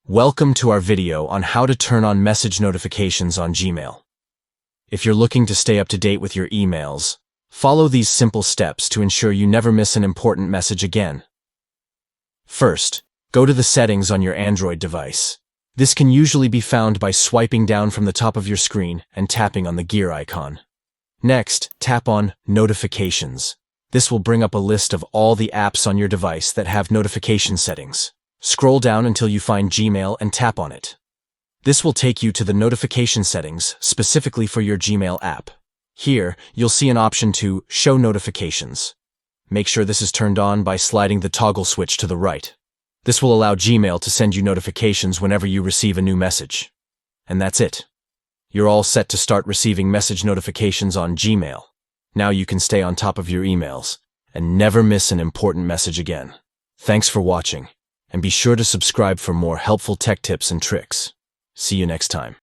Welcome to our video on how to turn on message notifications on Gmail. If you're looking to stay up to date with your emails, follow these simple steps to ensure you never miss an important message again. First, go to the settings on your Android device. This can usually be found by swiping down from the top of your screen and tapping on the gear icon. Next, tap on Notifications. This will bring up a list of all the apps on your device that have notification settings. Scroll down until you find Gmail and tap on it. This will take you to the notification settings specifically for your Gmail app. Here, you'll see an option to Show Notifications. Make sure this is turned on by sliding the toggle switch to the right. This will allow Gmail to send you notifications whenever you receive a new message. And that's it. You're all set to start receiving message notifications on Gmail. Now you can stay on top of your emails and never miss an important message again. Thanks for watching. And be sure to subscribe for more helpful tech tips and tricks. See you next time.